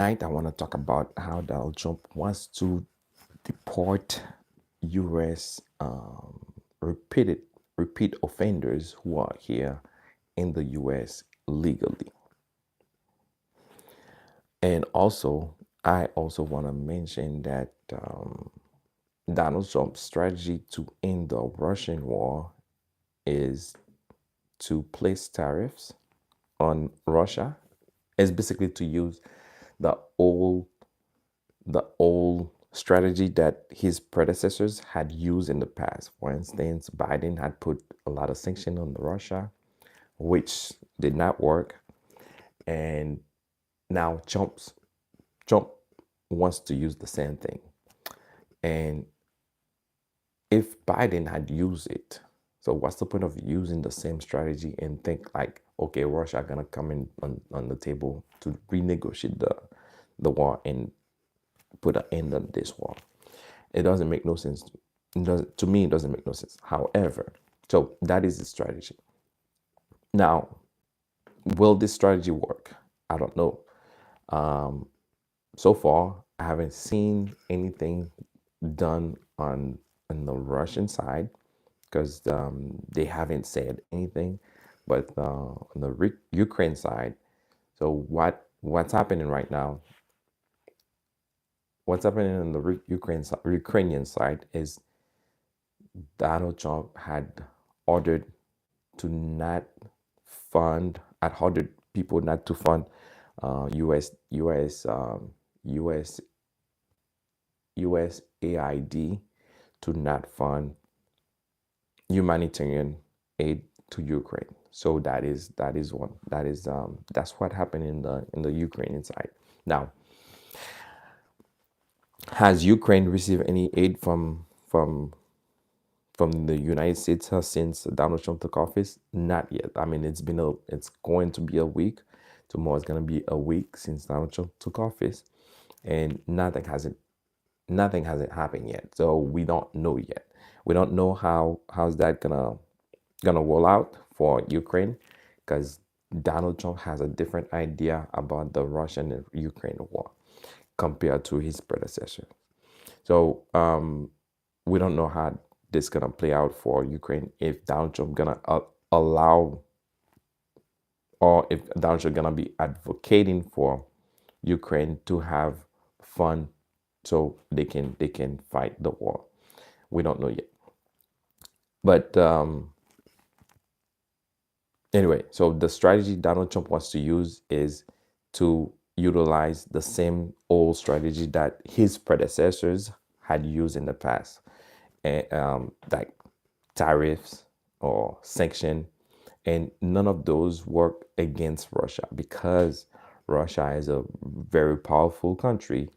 Tonight, I want to talk about how Donald Trump wants to deport U.S. Repeat offenders who are here in the U.S. legally. And also, I also want to mention that Donald Trump's strategy to end the Russian war is to place tariffs on Russia. It's basically to use the old the old strategy that his predecessors had used in the past. For instance, Biden had put a lot of sanction on Russia, which did not work, and now Trump wants to use the same thing. And if Biden had used it, so what's the point of using the same strategy and think like, okay, Russia gonna come in on the table to renegotiate the war and put an end on this war? It doesn't make no sense. To me, it doesn't make no sense. However, so that is the strategy. Now, will this strategy work? I don't know. So far, I haven't seen anything done on the Russian side because they haven't said anything. But on the Ukraine side, so what's happening right now? What's happening on the Ukrainian side is Donald Trump had ordered to not had ordered people not to fund US USAID to not fund humanitarian aid to Ukraine. So that's what happened in the Ukrainian side. Now, has Ukraine received any aid from the United States since Donald Trump took office? Not yet. I mean, it's going to be a week. Tomorrow is going to be a week since Donald Trump took office, and nothing hasn't happened yet. So we don't know yet. We don't know how's that gonna roll out for Ukraine, because Donald Trump has a different idea about the Russian and Ukraine war compared to his predecessor. So we don't know how this gonna play out for Ukraine, if Donald Trump gonna allow, or if Donald Trump gonna be advocating for Ukraine to have fun so they can fight the war. We don't know yet. But anyway, so the strategy Donald Trump wants to use is to utilize the same old strategy that his predecessors had used in the past, and like tariffs or sanction, and none of those work against Russia because Russia is a very powerful country,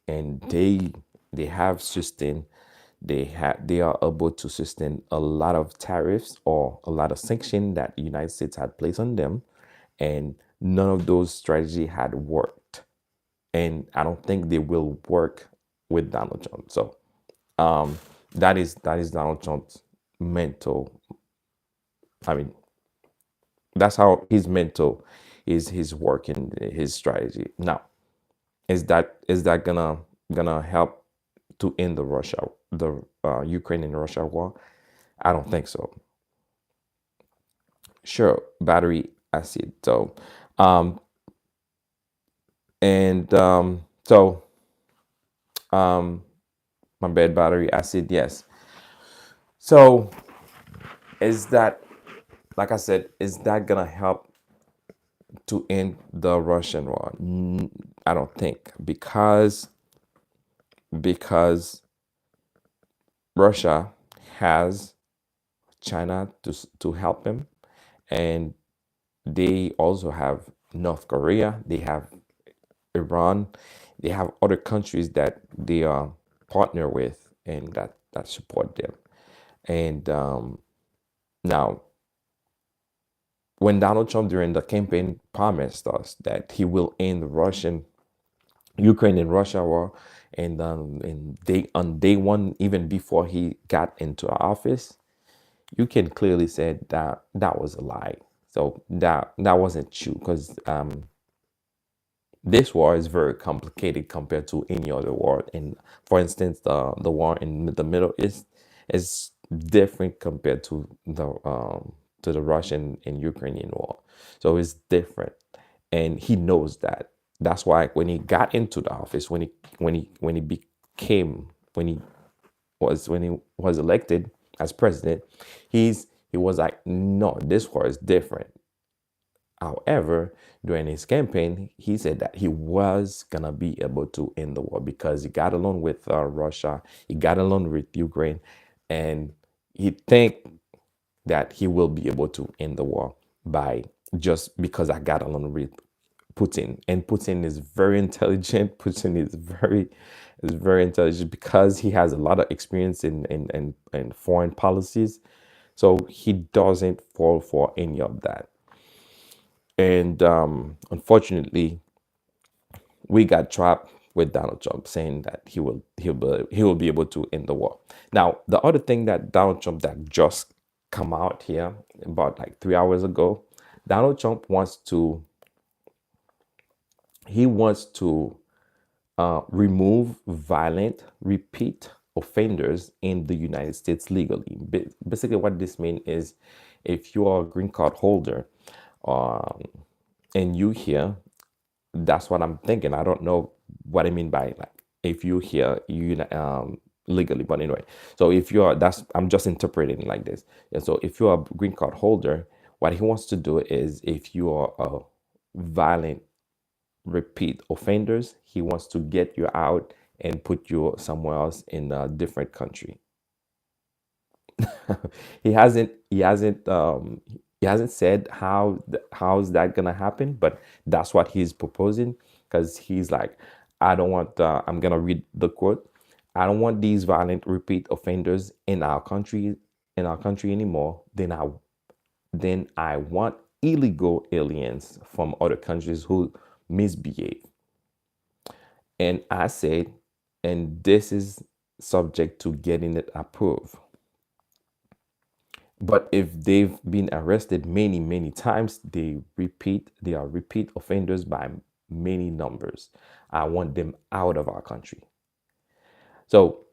and they have sustained they are able to sustain a lot of tariffs or a lot of sanction that the United States had placed on them, and none of those strategy had worked, and I don't think they will work with Donald Trump. So that is Donald Trump's mental. I mean, that's how his mental is his work and his strategy. Now, is that gonna help to end the Ukraine and Russia war? I don't think so. Sure, battery acid. So, um, and so my bad, battery acid. Yes. So, is that, like I said, is that gonna help to end the Russian war? I don't think, because Russia has China to help him, and they also have North Korea, they have Iran, they have other countries that they are partner with and that support them. And now, when Donald Trump during the campaign promised us that he will end the Ukraine and Russia war, and on day one, even before he got into office, you can clearly say that that was a lie. So that wasn't true, because this war is very complicated compared to any other war. And for instance, the war in the Middle East is different compared to the Russian and Ukrainian war. So it's different, and he knows that. That's why when he got into the office, when he became when he was elected as president, he was like, no, this war is different. However, during his campaign, he said that he was gonna be able to end the war because he got along with Russia, he got along with Ukraine, and he think that he will be able to end the war by just because I got along with Putin. And Putin is very intelligent. Putin is very intelligent because he has a lot of experience in foreign policies. So he doesn't fall for any of that. And unfortunately, we got trapped with Donald Trump saying that he will be able to end the war. Now, the other thing that Donald Trump that just come out here about like 3 hours ago, Donald Trump wants to remove violent repeat offenders in the United States legally. Basically, what this means is if you are a green card holder um, and you here, that's what I'm thinking. I don't know what I mean by like if you here legally, but anyway. So if you are, that's I'm just interpreting it like this. And so if you're a green card holder, what he wants to do is if you are a violent repeat offenders, he wants to get you out and put you somewhere else in a different country. He hasn't said how's that gonna happen, but that's what he's proposing because he's like, I don't want I'm gonna read the quote. I don't want these violent repeat offenders in our country anymore. Then I want illegal aliens from other countries who misbehave. And I said, and this is subject to getting it approved. But if they've been arrested many, many times, they are repeat offenders by many numbers. I want them out of our country. So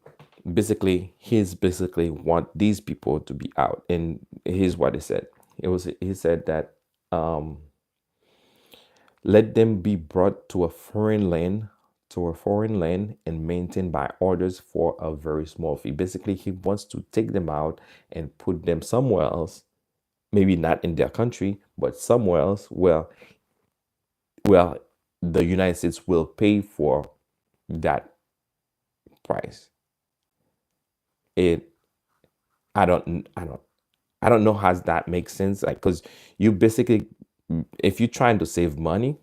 basically, he's basically want these people to be out. And here's what he said. He said that let them be brought to a foreign land and maintained by orders for a very small fee. Basically, he wants to take them out and put them somewhere else, maybe not in their country, but somewhere else where the United States will pay for that price. It I don't know how that makes sense. Like, because you basically, if you're trying to save money,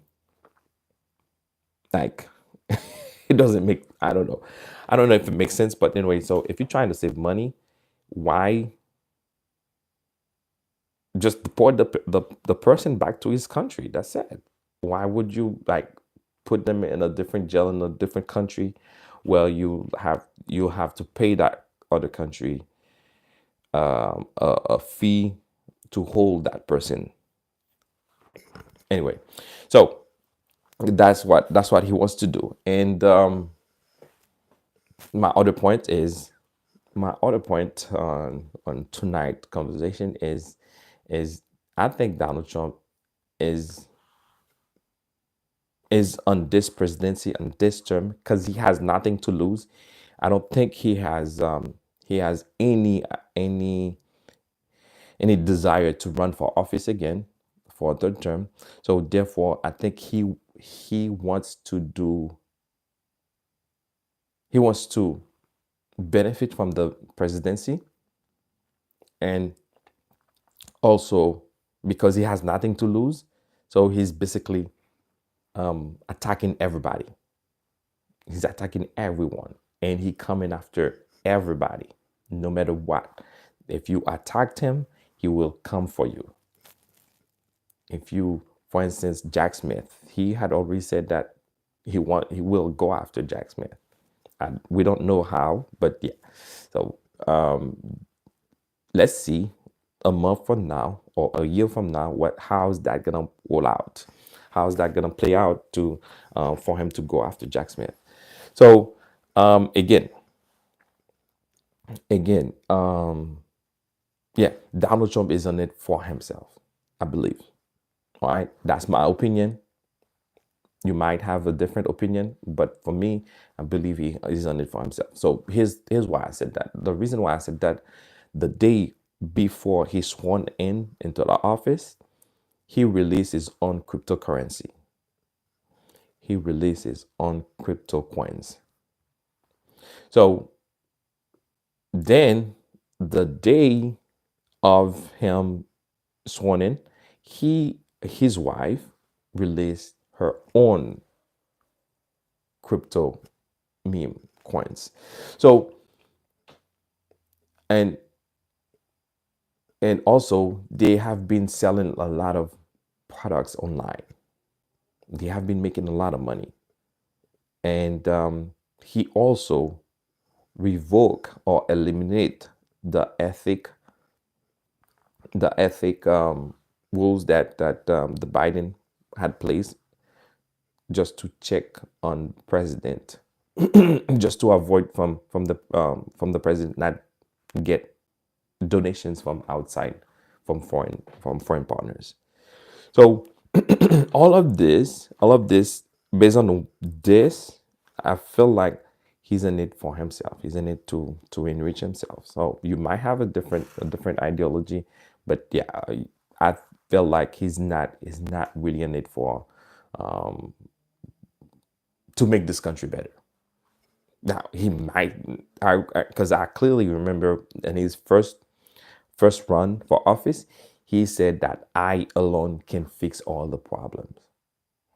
like it doesn't make, I don't know if it makes sense, but anyway, so if you're trying to save money, why just deport the person back to his country? That's it. Why would you like put them in a different jail in a different country where you have to pay that other country a fee to hold that person? Anyway, so that's what he wants to do. And my other point is my other point on tonight conversation is I think Donald Trump is on this presidency on this term because he has nothing to lose. I don't think he has any desire to run for office again for a third term. So therefore, I think he wants to do he wants to benefit from the presidency, and also because he has nothing to lose, so he's basically attacking everybody. He's attacking everyone, and he coming after everybody, no matter what. If you attacked him, he will come for you. If you, for instance, Jack Smith, he had already said that he will go after Jack Smith. And we don't know how, but yeah. So let's see a month from now or a year from now how's that gonna roll out. how's that gonna play out to for him to go after Jack Smith. So again, again, yeah, Donald Trump is on it for himself, I believe. All right, that's my opinion. You might have a different opinion, but for me, I believe he is on it for himself. So here's why I said that. The reason why I said that, the day before he sworn in into the office, he released his own cryptocurrency. He released his own crypto coins. So then, the day of him sworn in, his wife released her own crypto meme coins. So and and also they have been selling a lot of products online. They have been making a lot of money, and he also revoke or eliminate the ethic rules that the Biden had placed just to check on president, just to avoid from the president not get donations from outside, from foreign partners. So all of this, based on this, I feel like he's in it for himself. He's in it to enrich himself. So you might have a different ideology, but yeah, I feel like he's not really in it for um, to make this country better. Now he might, because I clearly remember in his first run for office, he said that I alone can fix all the problems.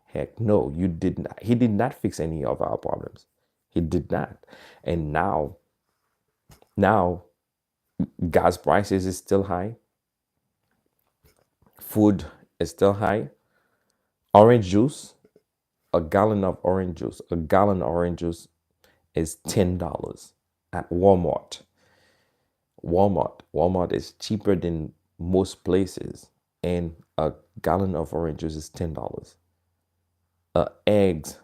Heck no, you did not. He did not fix any of our problems. He did not. And now gas prices is still high. Food is still high. Orange juice, a gallon of orange juice is $10 at Walmart. Walmart is cheaper than most places, and a gallon of orange juice is $10. Eggs,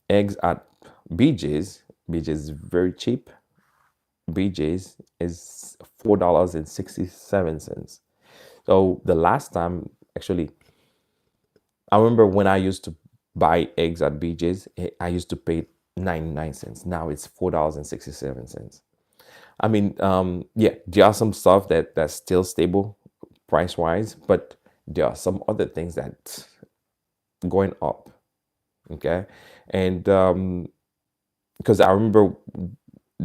eggs at BJ's. BJ's is very cheap. BJ's is $4.67. So the last time, actually, I remember when I used to buy eggs at BJ's, I used to pay 99 cents. Now it's $4.67. I mean, yeah, there are some stuff that's still stable price wise, but there are some other things that going up. Okay, and because I remember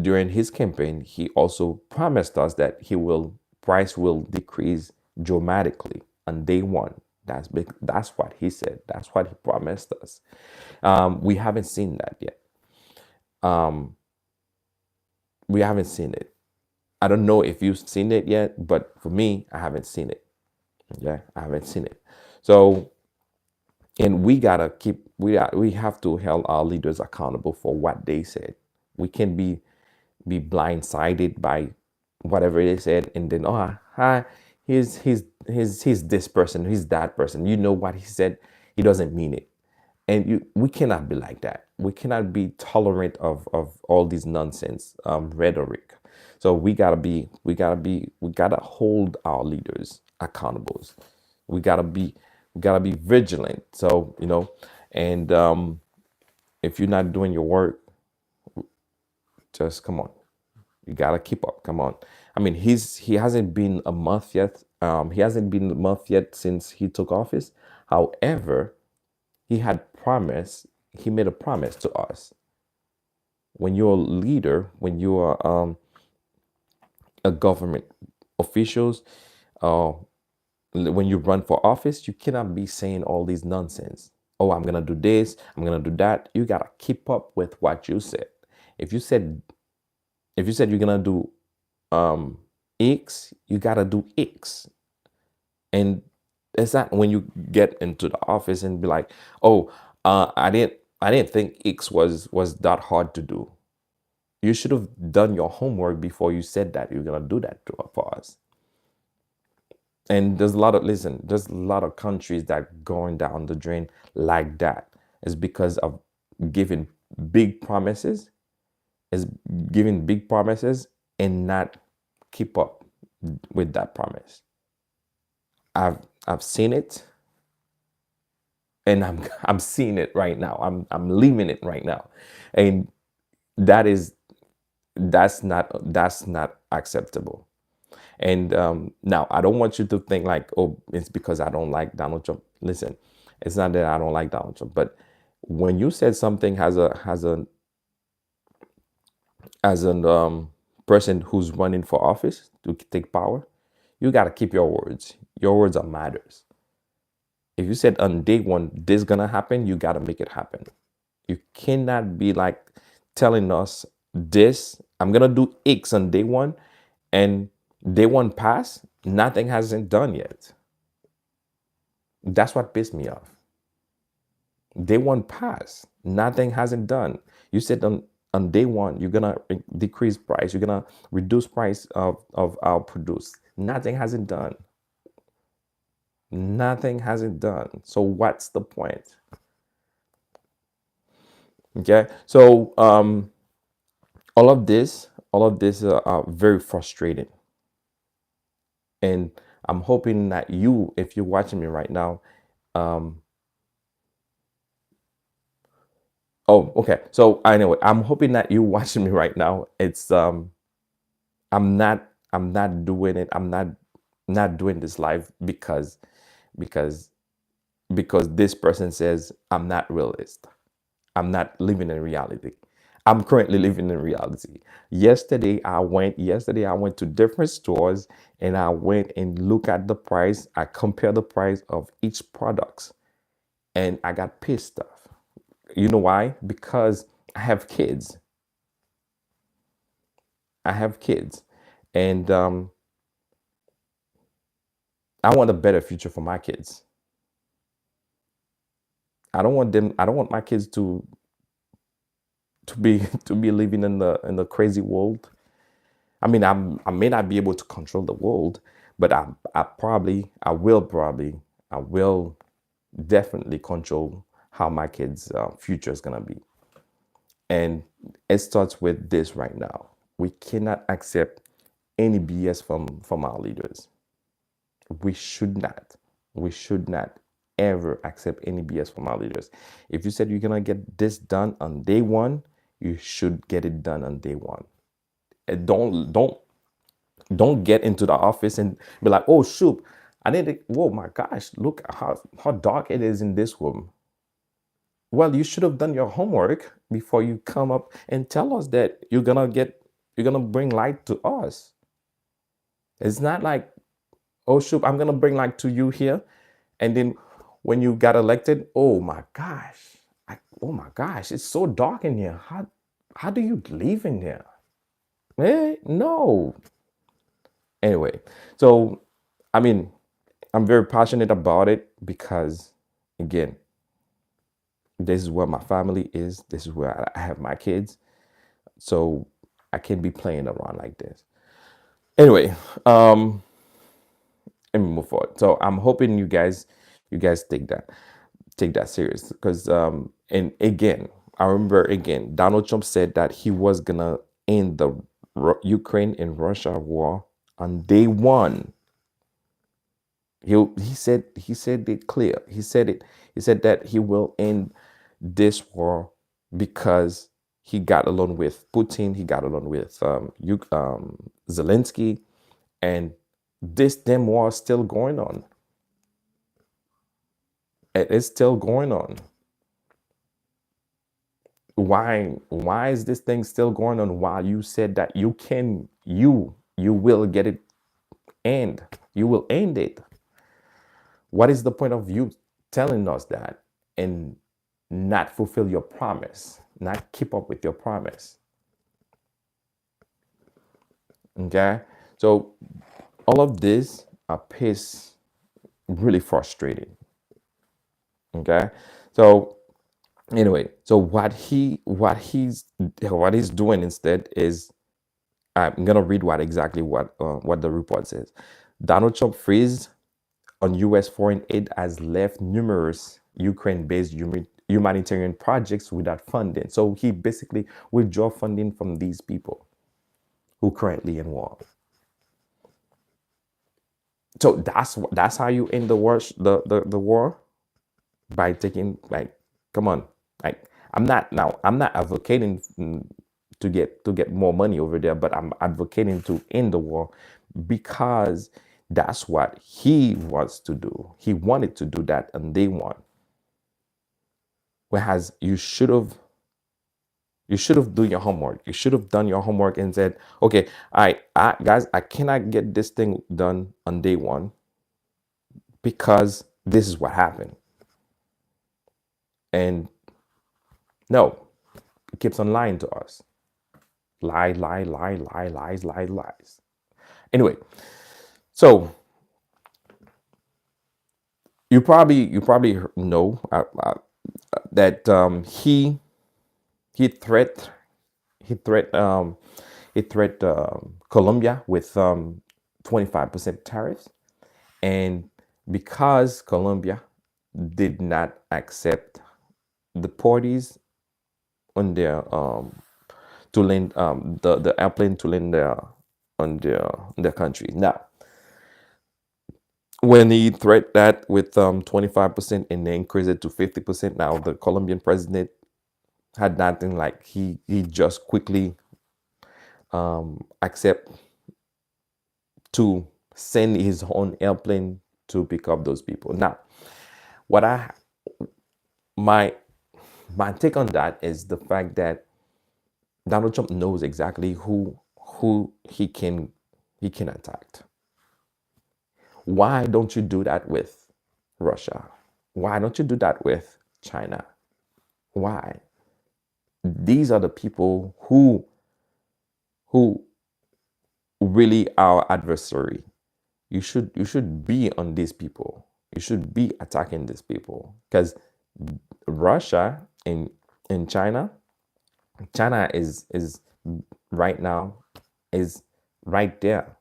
during his campaign, he also promised us that he will price will decrease dramatically on day one. That's big. That's what he said. That's what he promised us. We haven't seen that yet. Um, we haven't seen it. I don't know if you've seen it yet, but for me, I haven't seen it. Yeah, I haven't seen it. So, and we have to hold our leaders accountable for what they said. We can't be blindsided by whatever they said, and then hi, he's this person, he's that person. You know what he said, he doesn't mean it. And we cannot be like that. We cannot be tolerant of all these nonsense rhetoric. So we gotta hold our leaders accountable. We gotta be vigilant. So and if you're not doing your work, just come on. You gotta keep up. Come on. I mean, he hasn't been a month yet. He hasn't been a month yet since he took office. However, he made a promise to us. When you're a leader, when you are a government officials, uh, when you run for office, you cannot be saying all these nonsense. Oh, I'm gonna do this, I'm gonna do that. You gotta keep up with what you said. If you said you're gonna do X, you gotta do X. And it's not when you get into the office and be like, oh, I didn't think X was that hard to do. You should have done your homework before you said that you're gonna do that for us. And there's a lot of listen, there's a lot of countries that going down the drain like that. It's because of giving big promises, is giving big promises and not keep up with that promise. I've seen it, and I'm seeing it right now. I'm living it right now. And that is that's not acceptable. And now I don't want you to think like, oh, it's because I don't like Donald Trump. Listen, it's not that I don't like Donald Trump, but when you said something as an person who's running for office to take power, you got to keep your words. Your words are matters. If you said on day one this gonna happen, you got to make it happen. You cannot be like telling us this. I'm gonna do X on day one, and day one pass, nothing hasn't done yet. That's what pissed me off. Day one pass, nothing hasn't done. You said on day one you're gonna decrease price, you're gonna reduce price of our produce. Nothing hasn't done. Nothing hasn't done. So what's the point? Okay. So all of this are very frustrating. And I'm hoping that you, if you're watching me right now, um, oh, okay. So anyway, I'm hoping that you watching me right now. It's I'm not doing it. I'm not doing this live because because this person says I'm not realist. I'm not living in reality. I'm currently living in reality. Yesterday I went to different stores, and I went and look at the price. I compare the price of each products, and I got pissed off. You know why? Because I have kids. I have kids, and I want a better future for my kids. I don't want my kids to be to be living in the crazy world. I mean, I may not be able to control the world, but I will definitely control how my kids' future is gonna be. And it starts with this right now. We cannot accept any BS from our leaders. We should not. We should not ever accept any BS from our leaders. If you said you're gonna get this done on day one, you should get it done on day one. And don't get into the office and be like, oh shoot, I need to, whoa my gosh, look how dark it is in this room. Well, you should have done your homework before you come up and tell us that you're gonna bring light to us. It's not like, oh shoot, I'm gonna bring light to you here, and then when you got elected, oh my gosh, it's so dark in here. How do you live in here? No. Anyway, so I mean, I'm very passionate about it because, again, this is where my family is. This is where I have my kids. So I can't be playing around like this. Anyway, let me move forward. So I'm hoping you guys take that serious because and again, I remember again, Donald Trump said that he was gonna end the Ukraine and Russia war on day one. He said it clear. He said that he will end this war because he got along with Putin, he got along with Zelensky, and this damn war is still going on. It is still going on. Why is this thing still going on while you said that you will get it end? You will end it. What is the point of you telling us that and not fulfill your promise, not keep up with your promise? Okay, so all of this are piss really frustrating. Okay, so anyway, so what he's doing instead is I'm gonna read what exactly what the report says. Donald Trump freeze on U.S. foreign aid has left numerous Ukraine-based humanitarian projects without funding. So he basically withdraw funding from these people who currently in war. So that's how you end the war, the war, by taking, like, come on, like, I'm not advocating to get more money over there, but I'm advocating to end the war because that's what he wants to do. He wanted to do that, and they want. Whereas you should have done your homework. You should have done your homework and said, okay, I guys, I cannot get this thing done on day one because this is what happened. And no, it keeps on lying to us. Lie, lie, lie, lie, lies, lies, lies. Anyway, so you probably know that he threat he threat he threat Colombia with 25% tariffs, and because Colombia did not accept the parties on their to land the airplane to land their country. Now, when he threatened that with 25% and then increased it to 50%, now the Colombian president had nothing, like he just quickly accept to send his own airplane to pick up those people. Now, what I my my take on that is the fact that Donald Trump knows exactly who he can attack. Why don't you do that with Russia? Why don't you do that with China? Why? These are the people who really are adversary. You should be on these people. You should be attacking these people because Russia and China is right now is right there.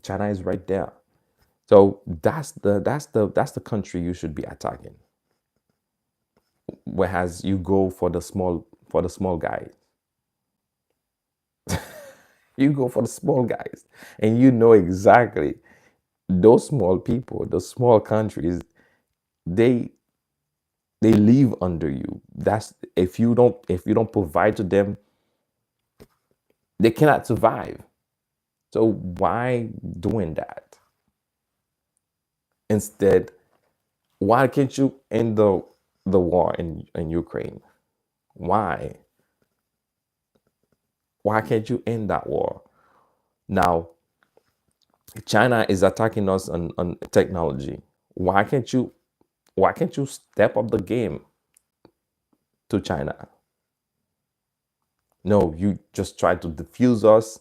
China is right there. So that's the country you should be attacking. Whereas you go for the small guys. You go for the small guys, and you know exactly those small people, those small countries, they they live under you. That's if you don't provide to them, they cannot survive. So why doing that? Instead, why can't you end the war in Ukraine? Why? Why can't you end that war? Now, China is attacking us on technology. Why can't you step up the game to China? No, you just try to diffuse us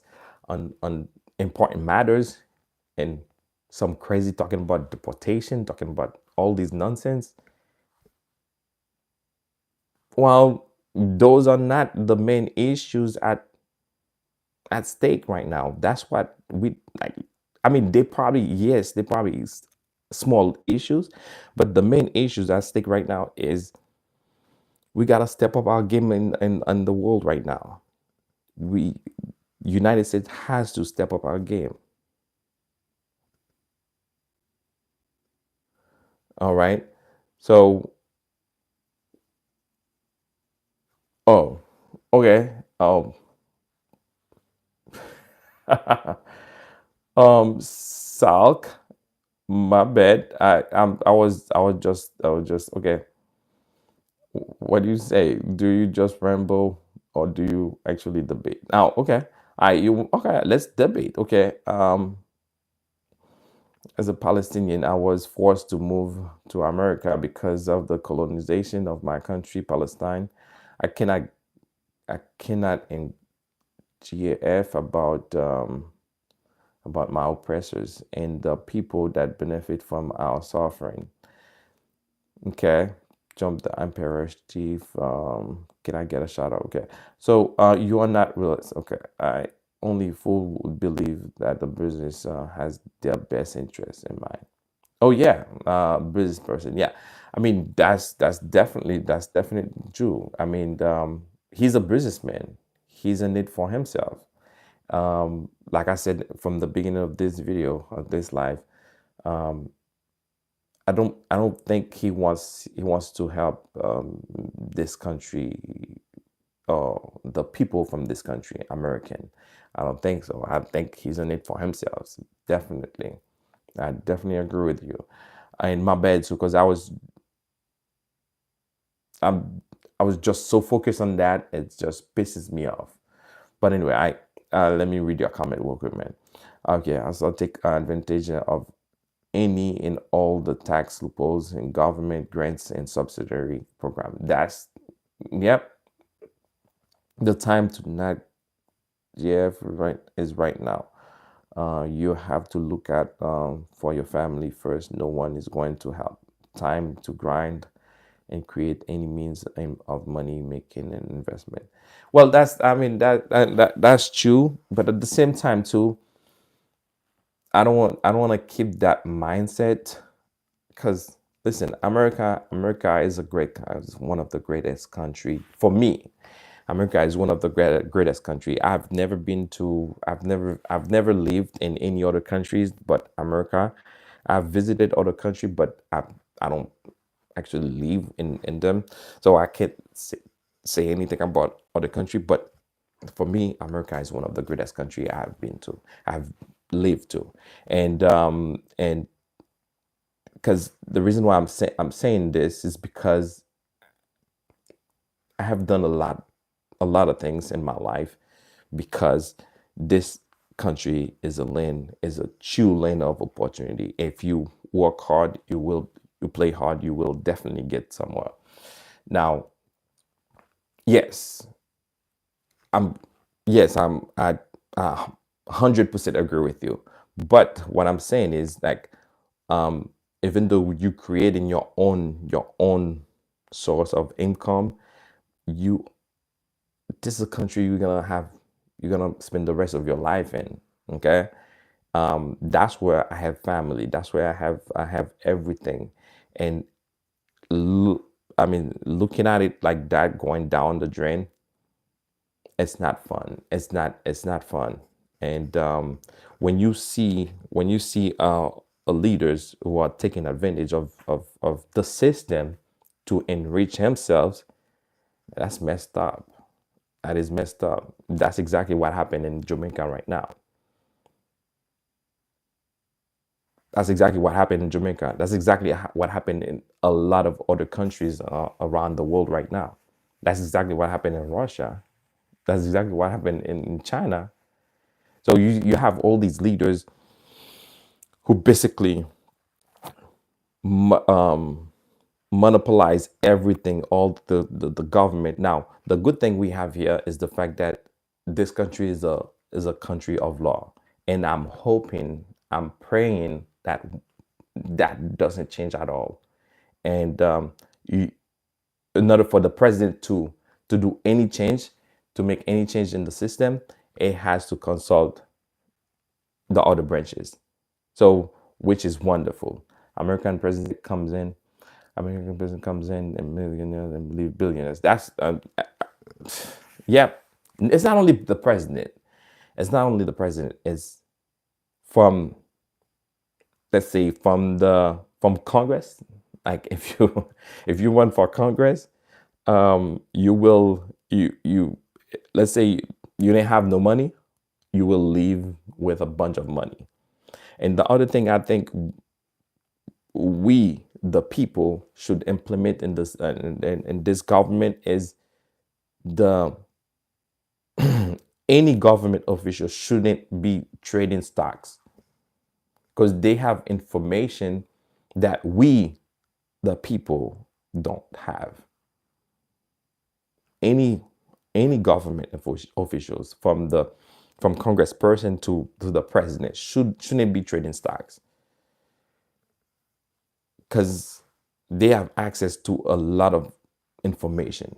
on important matters, and some crazy talking about deportation, talking about all these nonsense. Well, those are not the main issues at stake right now. That's what we like. I mean, they probably is small issues, but the main issues at stake right now is we gotta step up our game in the world right now. We United States has to step up our game. All right. So, oh, okay. Salk, my bad. I was just okay. What do you say? Do you just ramble or do you actually debate? Now, okay. Okay, let's debate. Okay. As a Palestinian, I was forced to move to America because of the colonization of my country, Palestine. I cannot I cannot in GAF about my oppressors and the people that benefit from our suffering. Okay. Jump the Emperor's Chief. Can I get a shout out? Okay. So you are not realist. Okay. I only fool would believe that the business has their best interest in mind. Oh yeah, business person. Yeah, I mean that's definitely true. I mean, he's a businessman. He's in it for himself. Like I said from the beginning of this video, of this live, I don't think he wants to help this country or the people from this country, American. I don't think so. I think he's in it for himself. Definitely. I definitely agree with you. And my bad too, because I'm I was just so focused on that, it just pisses me off. But anyway, I let me read your comment real quick, man. Okay, I'll take advantage of any and all the tax loopholes in government grants and subsidiary program. That's yep. The time to not yeah right is right now. You have to look at for your family first. No one is going to help. Time to grind and create any means of money making and investment. Well, that's I mean that's true, but at the same time too, I don't want to keep that mindset because listen, America is a is one of the greatest country for me. America is one of the greatest country. I've never lived in any other countries but America. I've visited other country, but I don't actually live in them, so I can't say anything about other country. But for me, America is one of the greatest country I've been to. I've lived to, and because the reason why I'm saying this is because I have done a lot of things in my life because this country is is a true land of opportunity. If you work hard, you play hard, you will definitely get somewhere. Now, yes, I'm yes, I 100% agree with you. But what I'm saying is like um even though you creating your own source of income, you this is a country you're gonna spend the rest of your life in. Okay. That's where I have family. That's where I have everything. And I mean, looking at it like that going down the drain, it's not fun. It's not fun. And when you see leaders who are taking advantage of the system to enrich themselves, that's messed up. That is messed up. That's exactly what happened in Jamaica right now. That's exactly what happened in Jamaica. That's exactly what happened in a lot of other countries around the world right now. That's exactly what happened in Russia. That's exactly what happened in China. So you have all these leaders who basically monopolize everything, all the government. Now, the good thing we have here is the fact that this country is a country of law, and I'm hoping, I'm praying that that doesn't change at all. And you, in order for the president to do any change, to make any change in the system, it has to consult the other branches. So, which is wonderful. American president comes in, American president comes in, and millionaires and leave billionaires. That's yeah. It's not only the president. It's not only the president. It's from let's say from Congress. Like if you if you run for Congress, you will you let's say you didn't have no money, you will leave with a bunch of money. And the other thing I think we the people should implement in this in this government is the any government official shouldn't be trading stocks because they have information that we the people don't have. Any government officials from congressperson to the president shouldn't be trading stocks because they have access to a lot of information.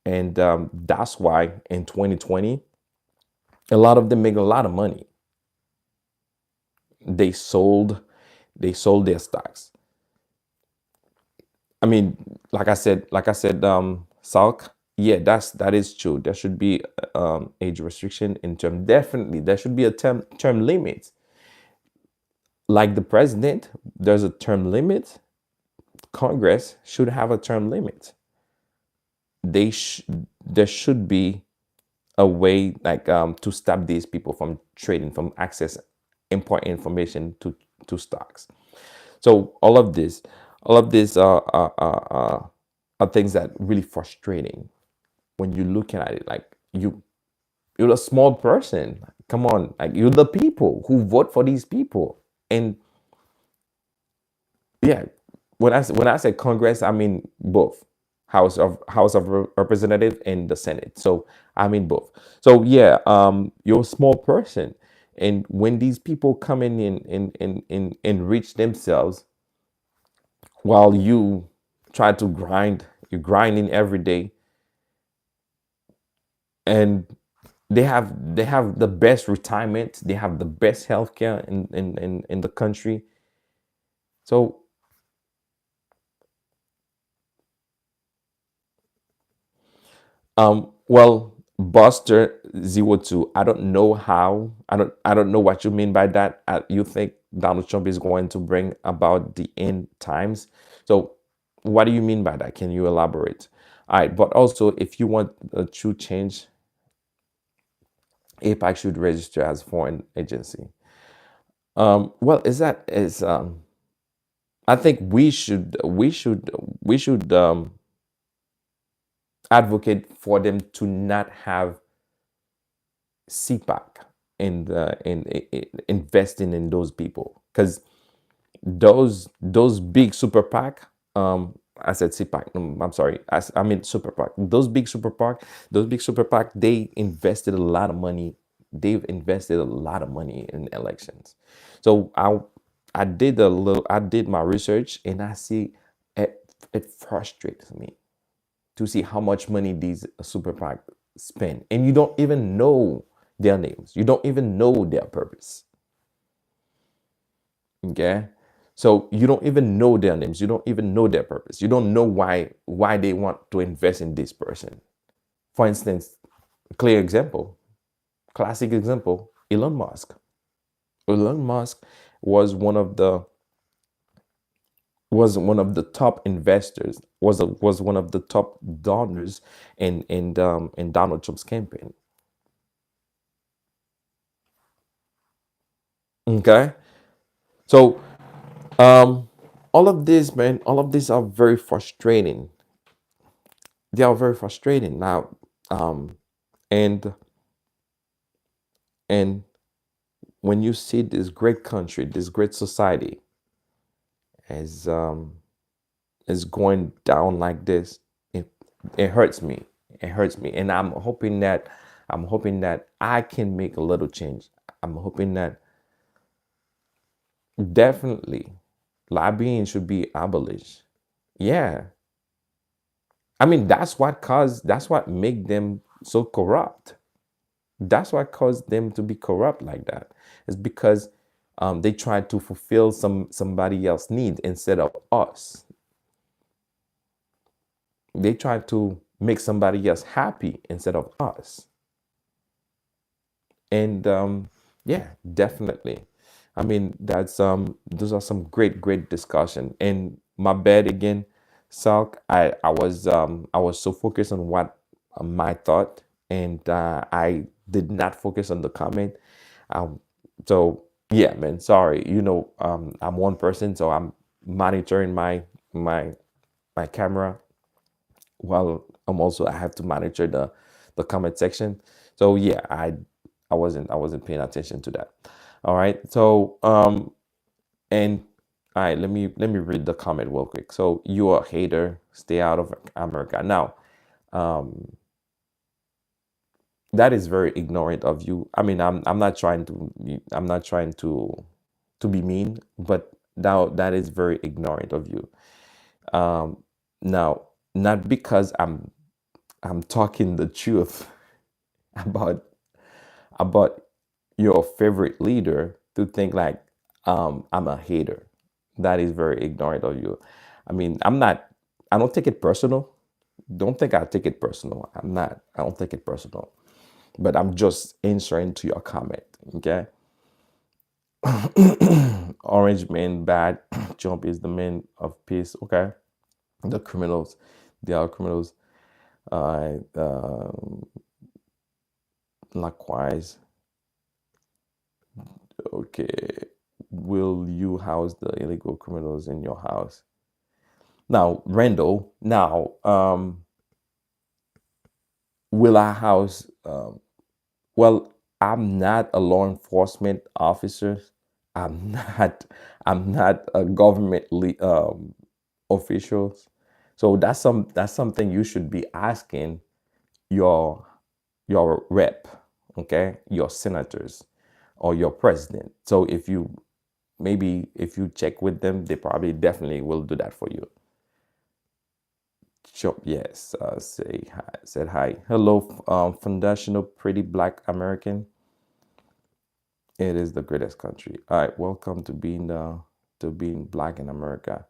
And that's why in 2020 A lot of them make a lot of money. They sold, they sold their stocks. I mean, Salk, yeah, that is true. There should be age restriction in term. Definitely, there should be a term limit. Like the president, there's a term limit. Congress should have a term limit. There should be a way like to stop these people from trading, from access important information to stocks. So all of this are things that really frustrating when you're looking at it. Like you're a small person. Come on, like you're the people who vote for these people, and yeah, when I say Congress, I mean both House of Representative and the Senate. So I mean both. So yeah, you're a small person, and when these people come in and enrich themselves while you try to grind, you're grinding every day, and they have the best retirement, they have the best healthcare in the country. So well, Buster02, I don't know how. I don't know what you mean by that. You think Donald Trump is going to bring about the end times? So, what do you mean by that? Can you elaborate? All right, but also, if you want a true change, APAC should register as foreign agency. Well, is that is I think we should advocate for them to not have CPAC in investing in those people, because those big super PAC, I said CPAC, I'm sorry, I mean super PAC, those big super PAC, they invested a lot of money, they've invested a lot of money in elections. So I did my research, and I see it frustrates me to see how much money these super PAC spend, and you don't even know their names. You don't even know their purpose. Okay, so you don't even know their names. You don't even know their purpose. You don't know why they want to invest in this person. For instance, clear example, classic example, Elon Musk. Elon Musk was one of the top investors, was one of the top donors in Donald Trump's campaign. Okay, so all of this, man, all of these are very frustrating. They are very frustrating now. Um, and and when you see this great country, this great society is is going down like this, it it hurts me. It hurts me, and I'm hoping that I can make a little change. I'm hoping that definitely lobbying should be abolished. Yeah, I mean that's what make them so corrupt. That's what caused them to be corrupt like that. It's because they try to fulfill somebody else's need instead of us. They try to make somebody else happy instead of us. And yeah, definitely. I mean, that's those are some great discussion. And my bad again, Salk. I was so focused on what my thought, and I did not focus on the comment. Um, so yeah, man, sorry. You know, I'm one person, so I'm monitoring my my camera, while I have to monitor the comment section. So yeah, I wasn't paying attention to that. All right. So and all right, let me read the comment real quick. So you're a hater, stay out of America. Now, um that is very ignorant of you. I mean, I'm not trying to I'm not trying to be mean, but now that is very ignorant of you. Um Now, not because I'm talking the truth about about your favorite leader to think like I'm a hater. That is very ignorant of you. I mean, I don't take it personal. Don't think I take it personal. I don't take it personal. But I'm just answering to your comment. Okay. Orange man bad. Trump is the man of peace. Okay. The criminals, they are criminals. Uh, um Likewise, okay. Will you house the illegal criminals in your house? Now, Randall. Now, will I house? Well, I'm not a law enforcement officer. I'm not. I'm not a government official. So that's something you should be asking your your rep, okay, your senators or your president. So if you maybe if you check with them, they probably definitely will do that for you. Sure. Yes. Say hi. Said hi. Hello, foundational pretty black American. It is the greatest country. All right. Welcome to being black in America.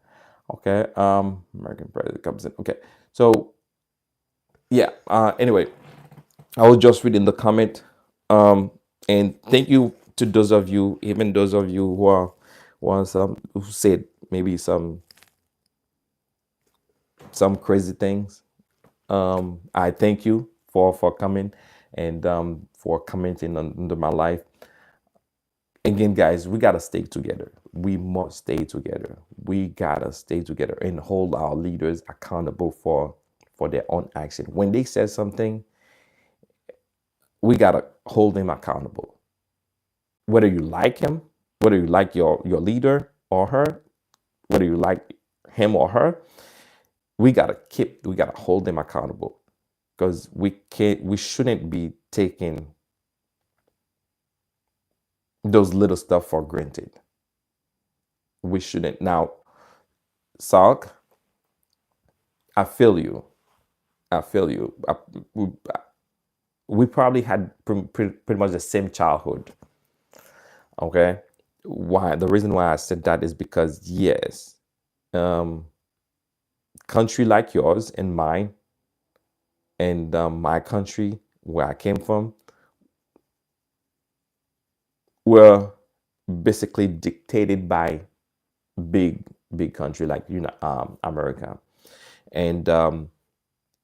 Okay. American president comes in. Okay. So yeah. Anyway, I was just reading the comment. And thank you to those of you, even those of you who are who said maybe some crazy things. I thank you for coming and for commenting under my life. Again, guys, we gotta stay together. We must stay together. We gotta stay together and hold our leaders accountable for their own action. When they say something, we gotta hold them accountable. Whether you like him, whether you like your leader or her, whether you like him or her, we gotta hold them accountable because we shouldn't be taking those little stuff for granted. We shouldn't. Now, Salk, I feel you. I feel you. We probably had pretty much the same childhood. Okay. Why? The reason why I said that is because yes, um, country like yours and mine, and my country where I came from, were basically dictated by big big country like America, and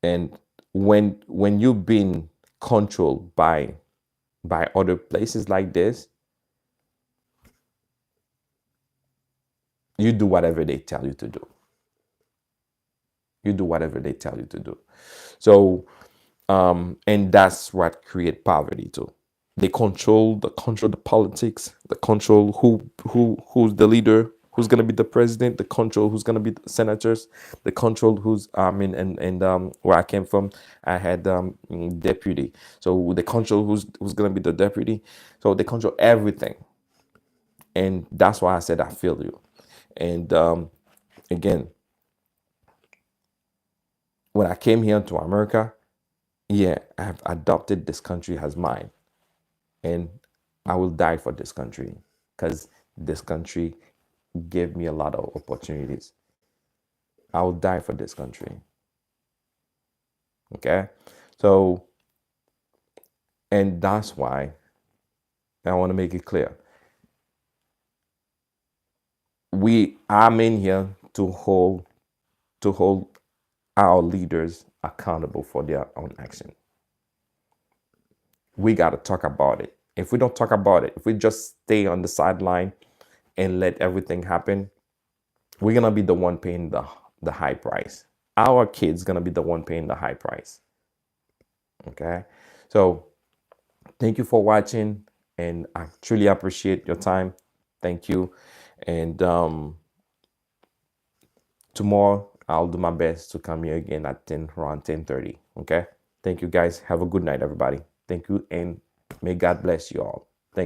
and when you've been controlled by other places like this, you do whatever they tell you to do. You do whatever they tell you to do. So and that's what create poverty too. They control the politics, the control who's the leader, who's gonna be the president, the control who's gonna be the senators, the control who's and where I came from, I had deputy. So they control who's gonna be the deputy. So they control everything, and that's why I said I feel you. And again, when I came here to America, yeah, I have adopted this country as mine, and I will die for this country because this country gave me a lot of opportunities. I will die for this country. Okay, so and that's why I want to make it clear. I'm in here to hold our leaders accountable for their own action. We got to talk about it. If we don't talk about it, if we just stay on the sideline and let everything happen, we're gonna be the one paying the high price. Our kids gonna be the one paying the high price. Okay, so thank you for watching, and I truly appreciate your time. Thank you, and tomorrow I'll do my best to come here again at 10 around 10:30. Okay, thank you guys. Have a good night, everybody. Thank you, and may God bless you all.